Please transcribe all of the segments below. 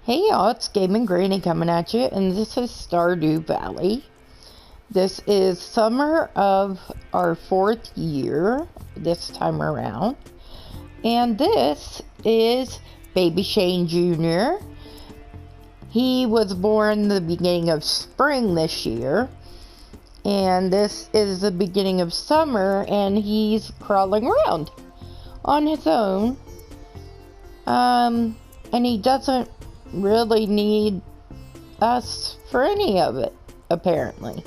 Hey y'all, it's Gaming Granny coming at you, and this is Stardew Valley. This is summer of our 4th year this time around, and this is Baby Shane Jr. He was born the beginning of spring this year, and this is the beginning of summer, and he's crawling around on his own. And he doesn't really need us for any of it, apparently.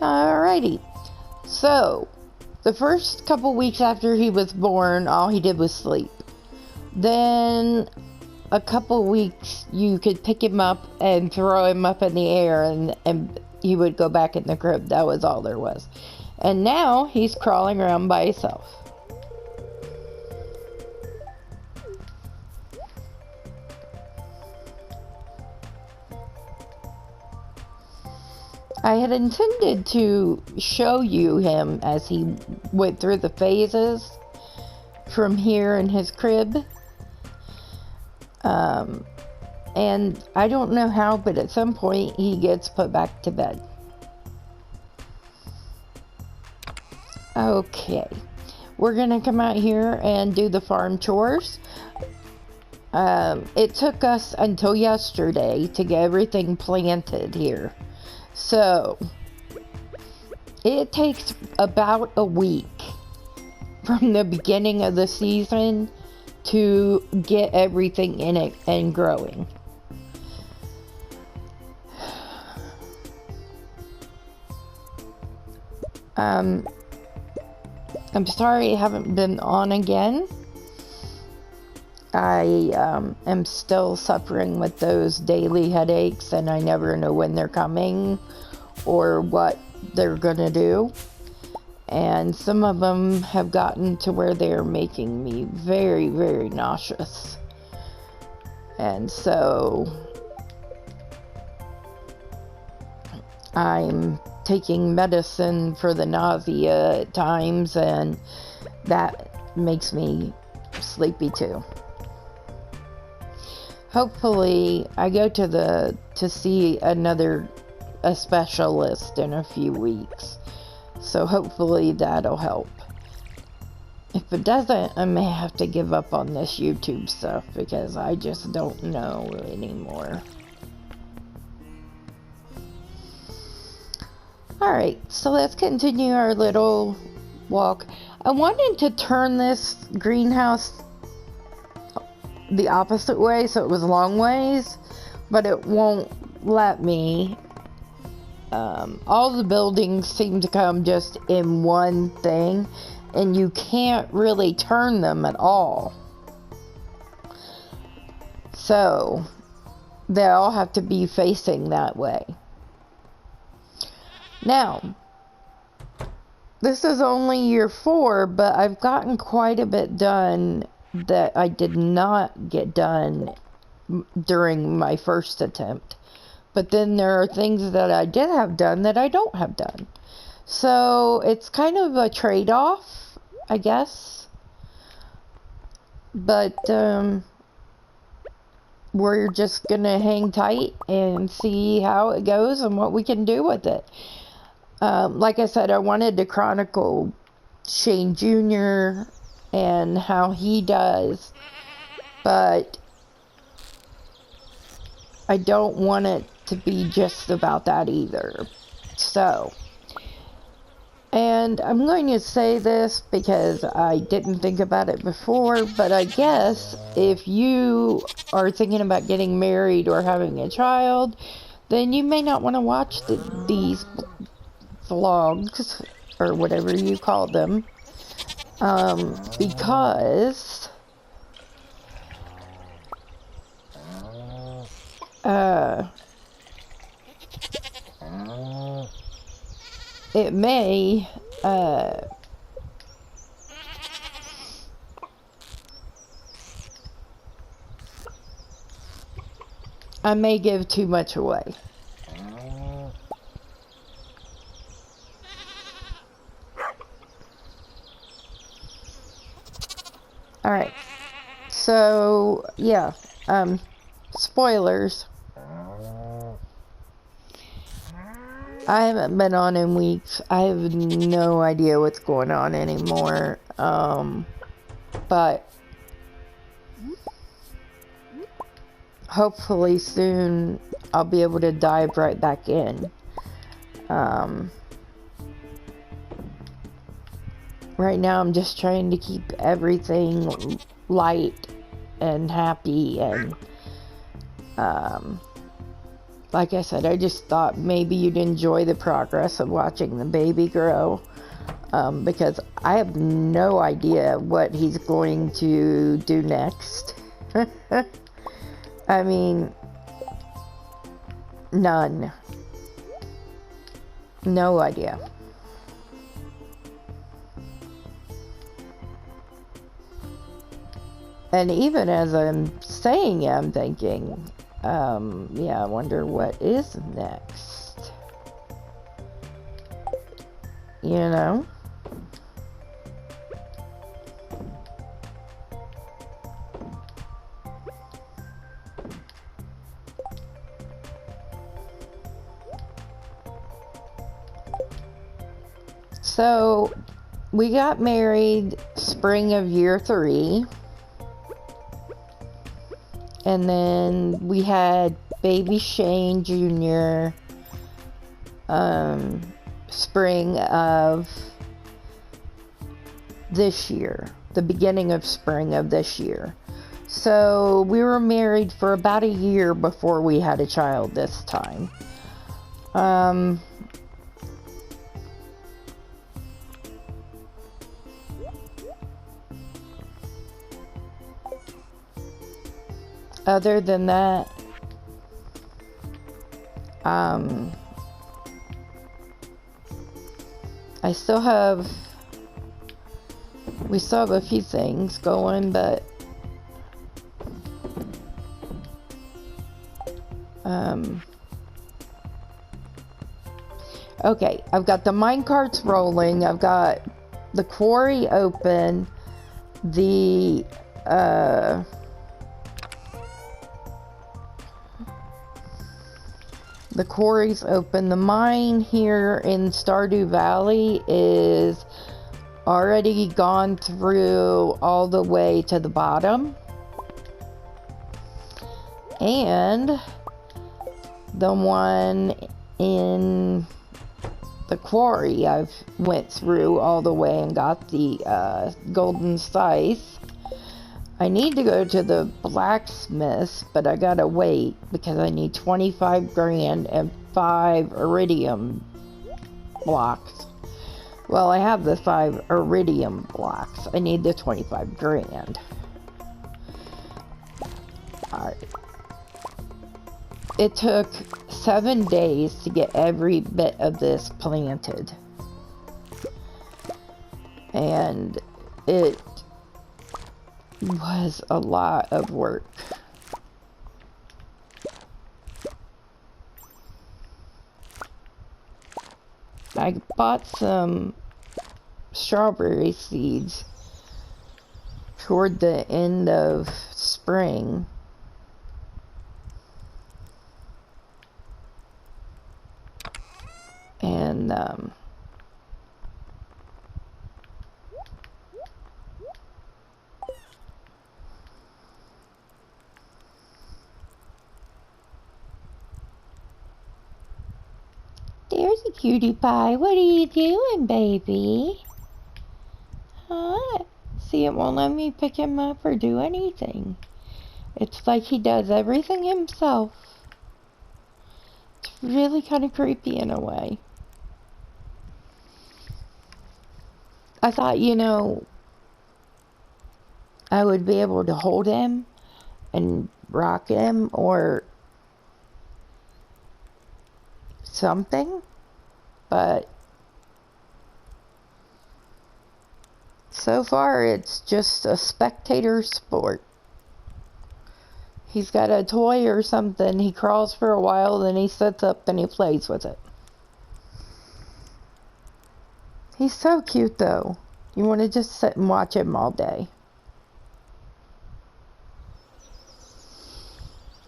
Alrighty. So, the first couple weeks after he was born, all he did was sleep. Then, a couple weeks, you could pick him up and throw him up in the air, and he would go back in the crib. That was all there was. And now, he's crawling around by himself. I had intended to show you him as he went through the phases from here in his crib. And I don't know how, but at some point he gets put back to bed. Okay, we're gonna come out here and do the farm chores. It took us until yesterday to get everything planted here. So, it takes about a week from the beginning of the season to get everything in it and growing. I'm sorry I haven't been on again. I am still suffering with those daily headaches, and I never know when they're coming or what they're gonna do. And some of them have gotten to where they're making me very, very nauseous. And so I'm taking medicine for the nausea at times, and that makes me sleepy too. Hopefully, I go to see a specialist in a few weeks. So hopefully that'll help. If it doesn't, I may have to give up on this YouTube stuff because I just don't know anymore. Alright, so let's continue our little walk. I wanted to turn this greenhouse the opposite way, so it was long ways, but it won't let me. All the buildings seem to come just in one thing, and you can't really turn them at all. So they all have to be facing that way. Now, this is only year 4, but I've gotten quite a bit done that I did not get done during my first attempt. But then there are things that I did have done that I don't have done. So it's kind of a trade-off, I guess. But we're just gonna hang tight and see how it goes and what we can do with it. Like I said, I wanted to chronicle Shane Jr. and how he does, but I don't want it to be just about that either. So, and I'm going to say this because I didn't think about it before, but I guess if you are thinking about getting married or having a child, then you may not want to watch these vlogs, or whatever you call them. Because it may I may give too much away. Alright. So, yeah, spoilers. I haven't been on in weeks. I have no idea what's going on anymore. But hopefully soon I'll be able to dive right back in. Right now I'm just trying to keep everything light and happy, and like I said, I just thought maybe you'd enjoy the progress of watching the baby grow, because I have no idea what he's going to do next. I mean, none. No idea. And even as I'm saying it, I'm thinking, yeah, I wonder what is next. You know? So, we got married spring of year 3. And then we had baby Shane Jr. Spring of this year. The beginning of spring of this year. So we were married for about a year before we had a child this time. Other than that, we still have a few things going, but okay, I've got the minecarts rolling, I've got the quarry open, the quarry's open. The mine here in Stardew Valley is already gone through all the way to the bottom. And the one in the quarry I've went through all the way and got the golden scythe. I need to go to the blacksmith, but I gotta wait because I need 25 grand and 5 iridium blocks. Well, I have the 5 iridium blocks. I need the 25 grand. Alright. It took 7 days to get every bit of this planted. And it was a lot of work. I bought some strawberry seeds toward the end of spring. And there's a cutie pie. What are you doing, baby? Huh? See, it won't let me pick him up or do anything. It's like he does everything himself. It's really kind of creepy in a way. I thought, you know, I would be able to hold him and rock him or something, but so far it's just a spectator sport. He's got a toy or something, he crawls for a while, then he sits up and he plays with it. He's so cute though. You want to just sit and watch him all day.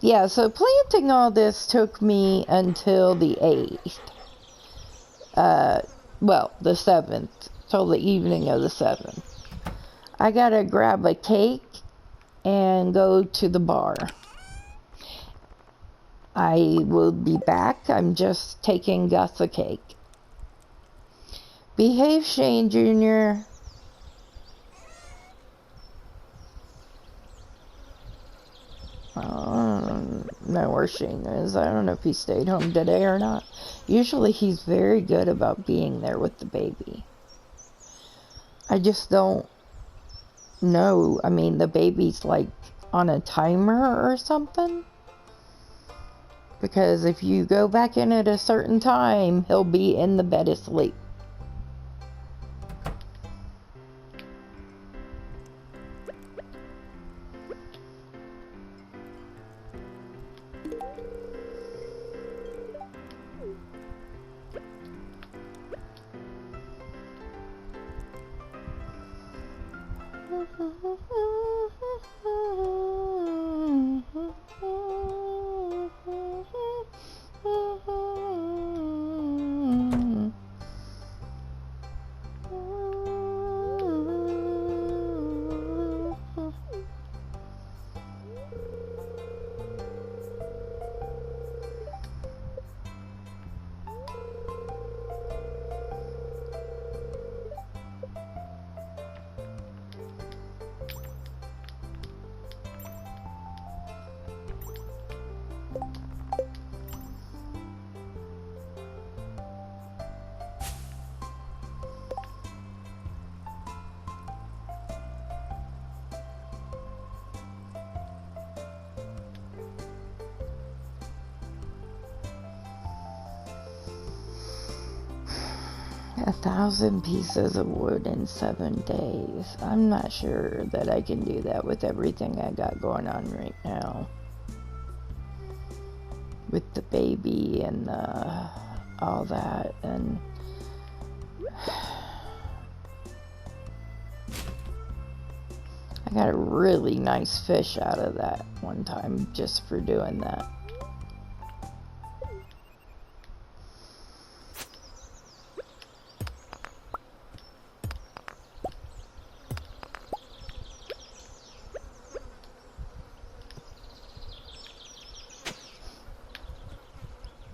Yeah, so planting all this took me until the 8th. Well, the 7th, till the evening of the 7th. I gotta grab a cake and go to the bar. I will be back. I'm just taking Gus a cake. Behave, Shane Jr. I don't know where Shane is. I don't know if he stayed home today or not. Usually he's very good about being there with the baby. I just don't know. I mean, the baby's like on a timer or something. Because if you go back in at a certain time, he'll be in the bed asleep. A 1,000 pieces of wood in 7 days. I'm not sure that I can do that with everything I got going on right now. With the baby and all that. And I got a really nice fish out of that one time just for doing that.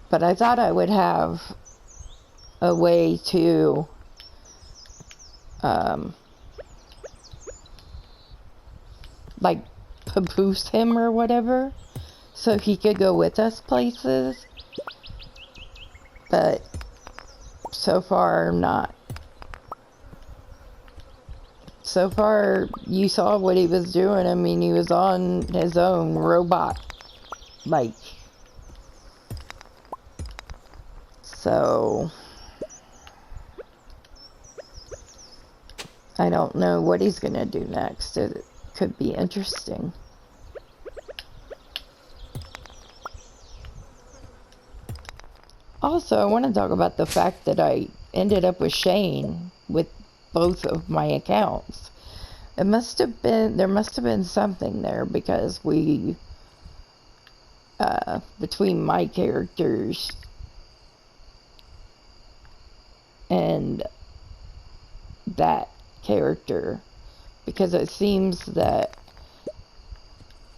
But I thought I would have a way to like papoose him or whatever so he could go with us places, but so far not. So far you saw what he was doing. I mean, he was on his own robot, like. So I don't know what he's gonna do next. It could be interesting. Also, I want to talk about the fact that I ended up with Shane with both of my accounts. There must have been something there, because we between my characters and that character, because it seems that,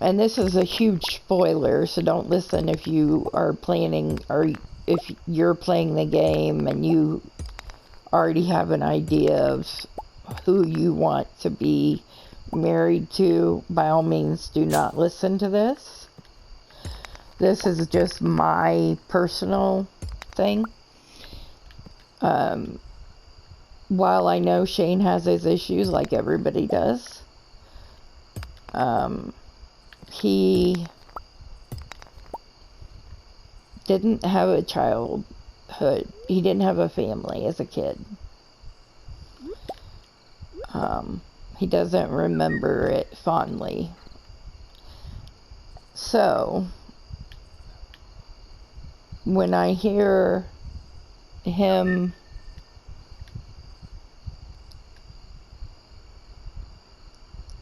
and this is a huge spoiler, so don't listen if you are planning, or if you're playing the game and you already have an idea of who you want to be married to. By all means, do not listen to this. This is just my personal thing. While I know Shane has his issues like everybody does, he didn't have a childhood. He didn't have a family as a kid. He doesn't remember it fondly. So, when I hear him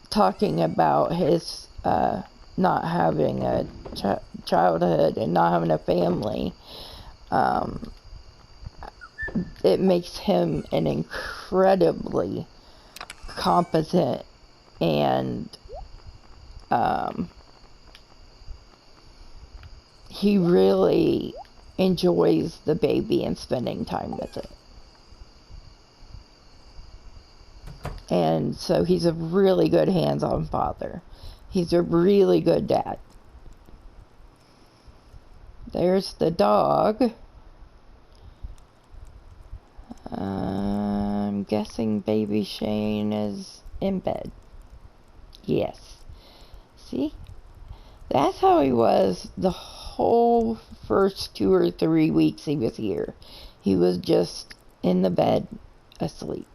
talking about his not having a childhood and not having a family, it makes him an incredibly competent and he really enjoys the baby and spending time with it. And so he's a really good hands-on father. He's a really good dad. There's the dog. I'm guessing baby Shane is in bed. Yes. See? That's how he was the whole first 2 or 3 weeks he was here. He was just in the bed, asleep.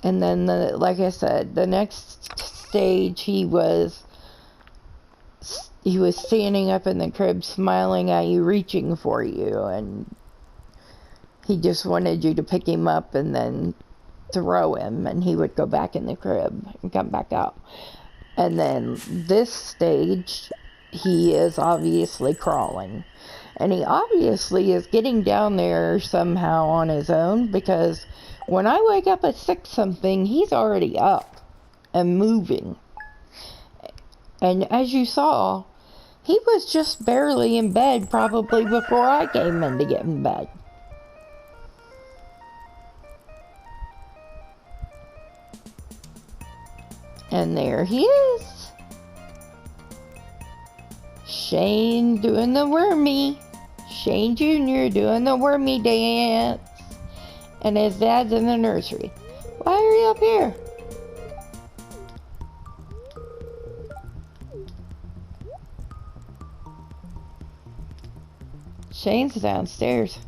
And then, like I said, the next stage he was standing up in the crib, smiling at you, reaching for you, and he just wanted you to pick him up and then throw him, and he would go back in the crib and come back out. And then this stage, he is obviously crawling. And he obviously is getting down there somehow on his own, because when I wake up at 6 something, he's already up and moving. And as you saw, he was just barely in bed probably before I came in to get in bed. And there he is. Shane doing the wormy. Shane Jr. doing the wormy dance. And his dad's in the nursery. Why are you up here? Shane's downstairs.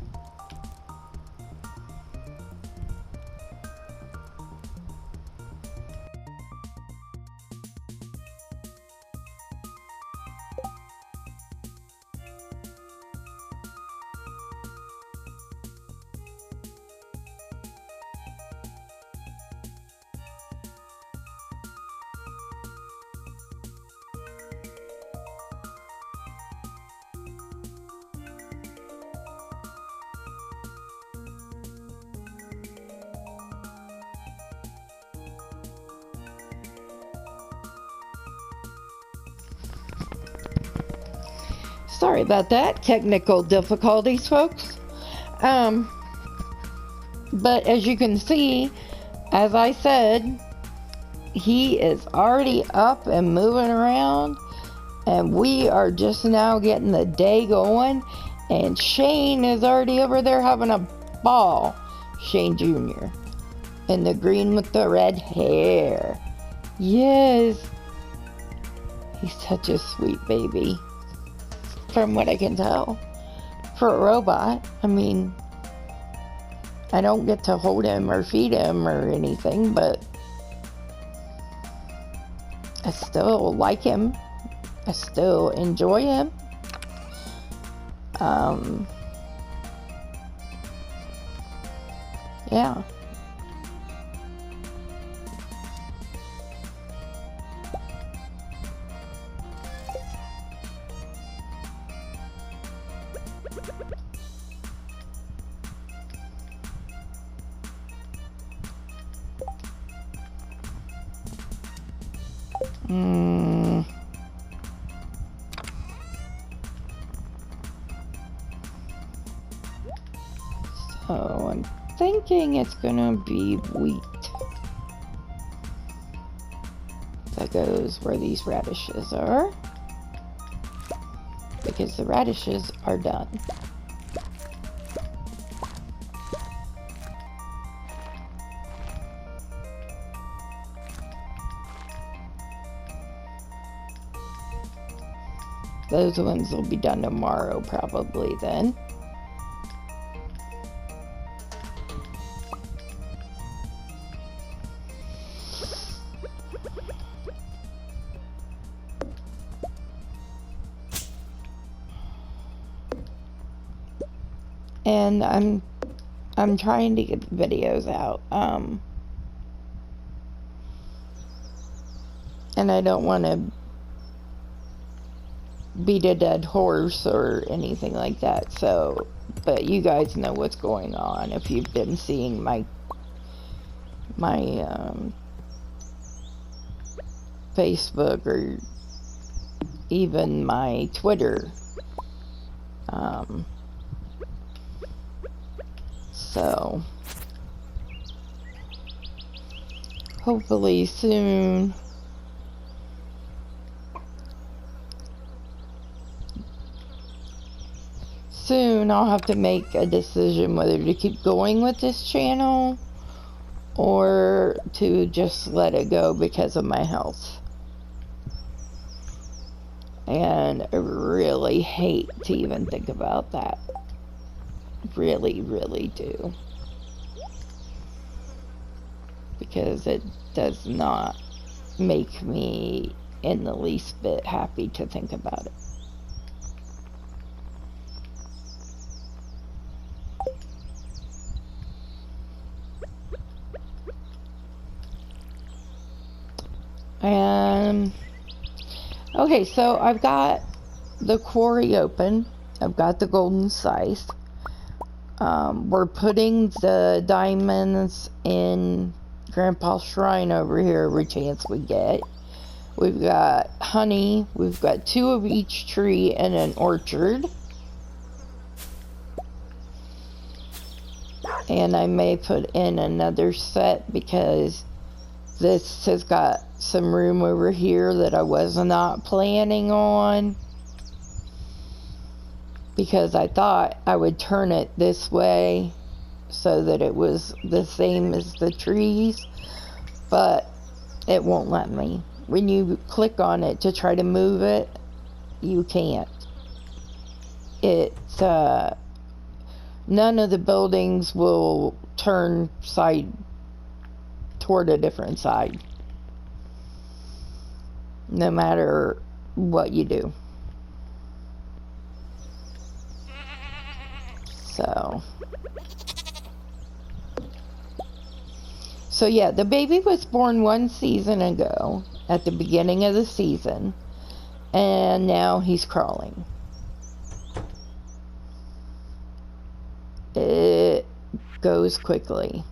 Sorry about that. Technical difficulties, folks. But as you can see, as I said, he is already up and moving around. And we are just now getting the day going. And Shane is already over there having a ball. Shane Jr. In the green with the red hair. Yes. He's such a sweet baby. From what I can tell. For a robot. I mean, I don't get to hold him or feed him or anything, but I still like him. I still enjoy him. Yeah. So I'm thinking it's gonna be wheat. That goes where these radishes are. Because the radishes are done. Those ones will be done tomorrow, probably, then. And I'm trying to get the videos out. And I don't want to beat a dead horse or anything like that. So, but you guys know what's going on if you've been seeing my Facebook or even my Twitter. So hopefully soon I'll have to make a decision whether to keep going with this channel or to just let it go because of my health. And I really hate to even think about that. Really, really do. Because it does not make me in the least bit happy to think about it. And okay, so I've got the quarry open. I've got the golden scythe. We're putting the diamonds in Grandpa's shrine over here every chance we get. We've got honey. We've got 2 of each tree and an orchard. And I may put in another set because this has got some room over here that I was not planning on. Because I thought I would turn it this way so that it was the same as the trees, but it won't let me. When you click on it to try to move it, you can't. It's none of the buildings will turn toward a different side, no matter what you do. So yeah, the baby was born 1 season ago at the beginning of the season, and now he's crawling. It goes quickly.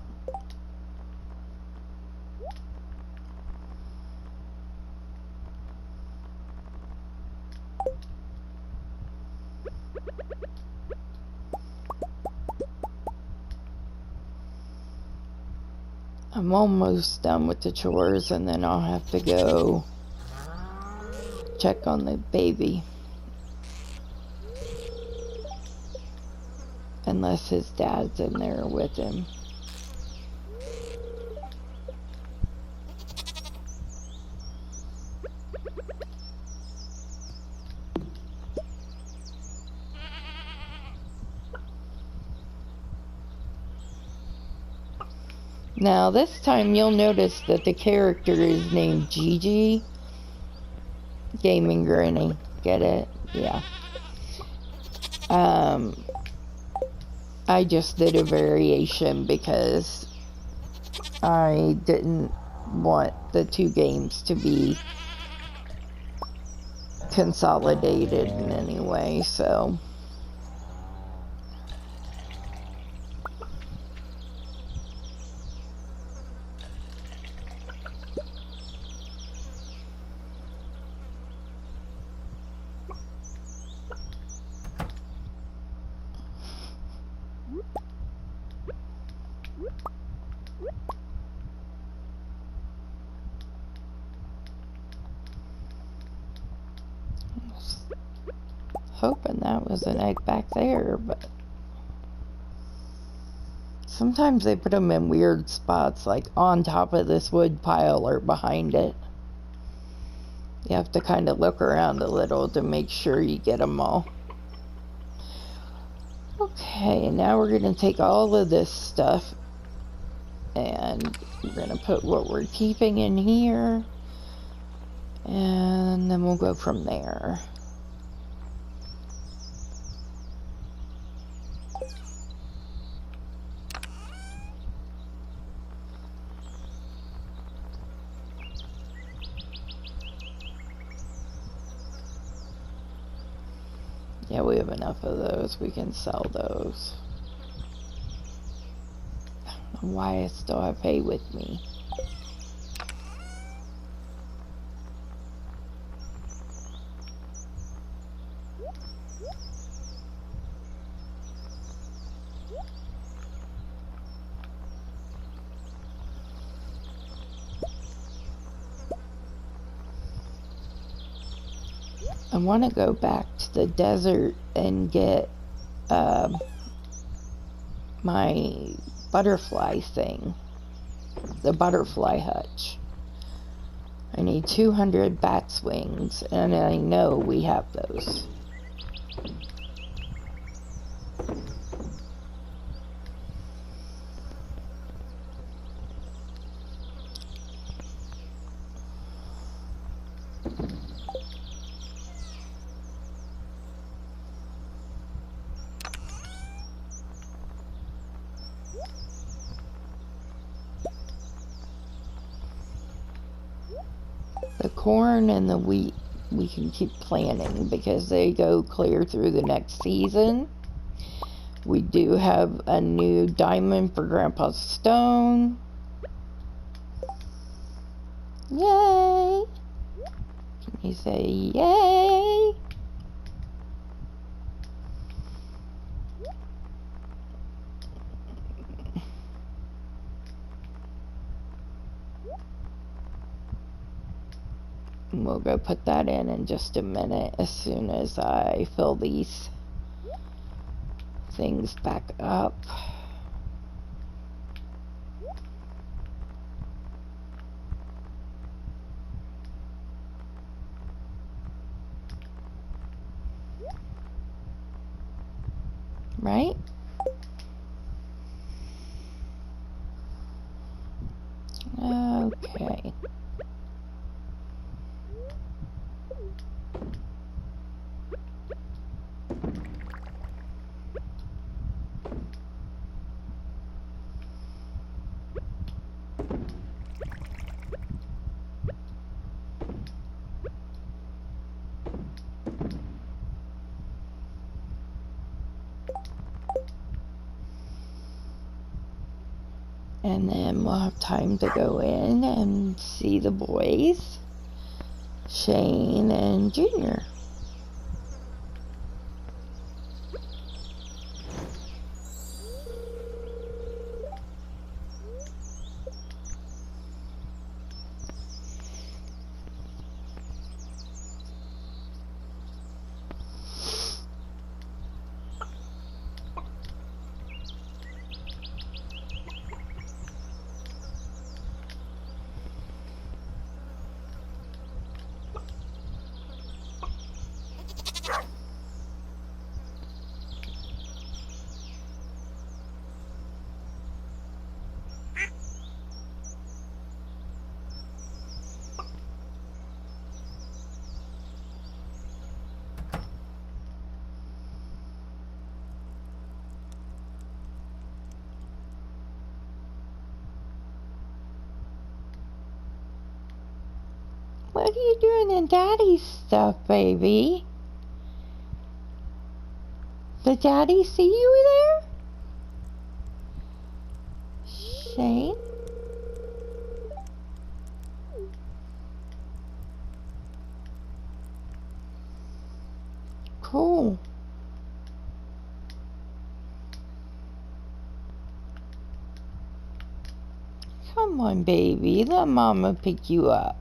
I'm almost done with the chores, and then I'll have to go check on the baby. Unless his dad's in there with him. Now this time you'll notice that the character is named Gigi. Gaming Granny. Get it? Yeah. I just did a variation because I didn't want the 2 games to be consolidated in any way, so. Hoping that was an egg back there, but sometimes they put them in weird spots, like on top of this wood pile or behind it. You have to kind of look around a little to make sure you get them all. Okay, now we're going to take all of this stuff and we're going to put what we're keeping in here, and then we'll go from there. Yeah, we have enough of those. We can sell those. I don't know why I still have hay with me. I want to go back to the desert and get my butterfly thing, the butterfly hutch. I need 200 bat's wings, and I know we have those. The corn and the wheat we can keep planting because they go clear through the next season. We do have a new diamond for Grandpa's stone. Yay! Can you say yay? We'll go put that in just a minute as soon as I fill these things back up. Right? Okay. And then we'll have time to go in and see the boys, Shane and Junior. What are you doing in Daddy's stuff, baby? Did Daddy see you there? Shane? Cool. Come on, baby. Let Mama pick you up.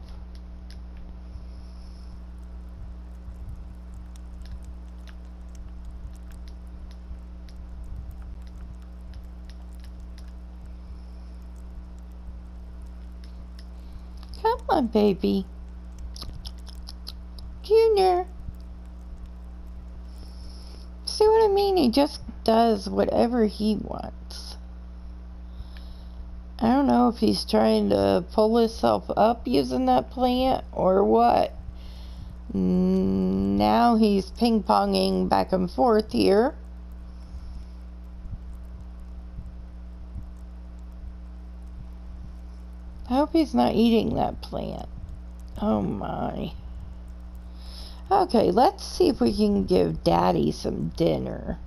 Come on, baby. Junior. See what I mean? He just does whatever he wants. I don't know if he's trying to pull himself up using that plant or what. Now he's ping-ponging back and forth here. I hope he's not eating that plant. Oh my. Okay, let's see if we can give Daddy some dinner.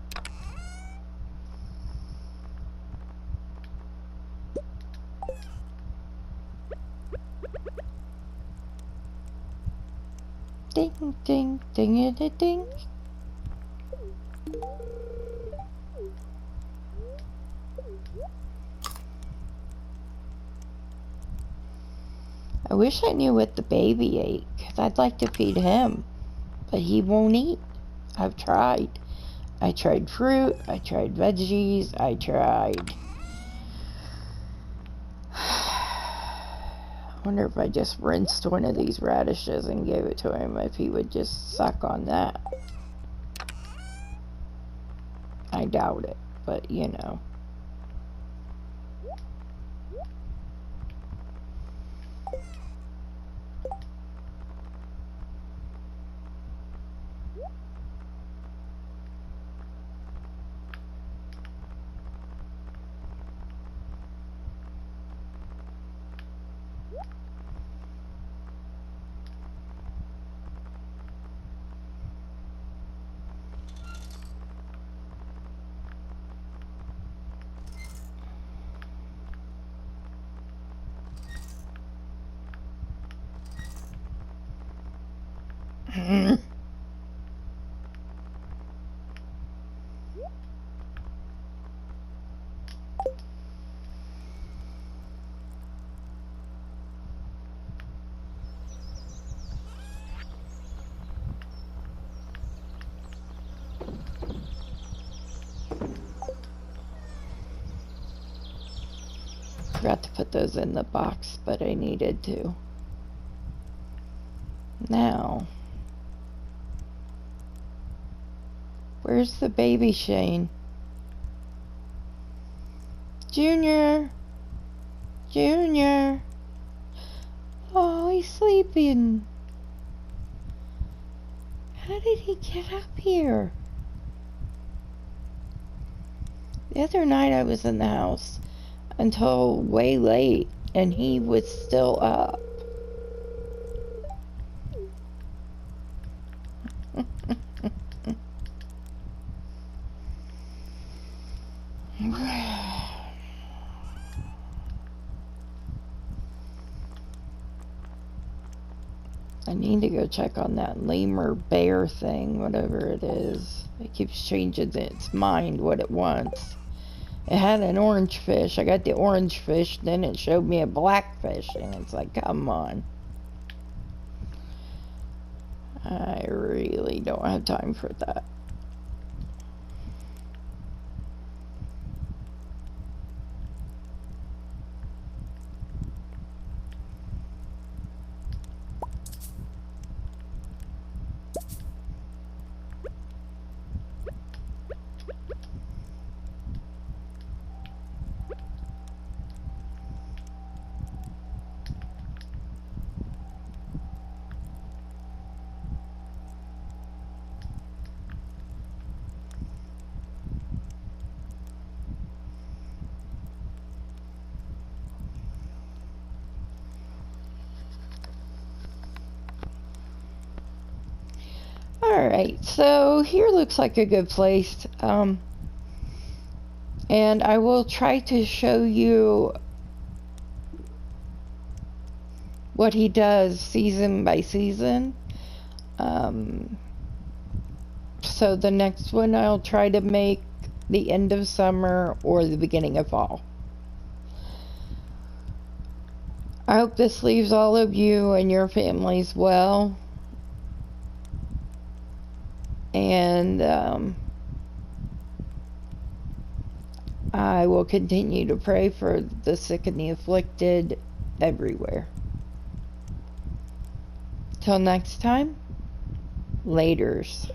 Ding, ding, ding, ding, ding. I wish I knew what the baby ate, because I'd like to feed him, but he won't eat. I've tried. I tried fruit, I tried veggies, I tried... I wonder if I just rinsed one of these radishes and gave it to him, if he would just suck on that. I doubt it, but you know. Forgot to put those in the box, but I needed to. Now, where's the baby Shane? Junior! Junior! Oh, he's sleeping. How did he get up here? The other night I was in the house until way late, and he was still up. I need to go check on that lemur bear thing, whatever it is. It keeps changing its mind what it wants. It had an orange fish. I got the orange fish, then it showed me a black fish, and it's like, come on. I really don't have time for that. Alright, so here looks like a good place. And I will try to show you what he does season by season. So the next one I'll try to make the end of summer or the beginning of fall. I hope this leaves all of you and your families well. And I will continue to pray for the sick and the afflicted everywhere. Till next time, laters.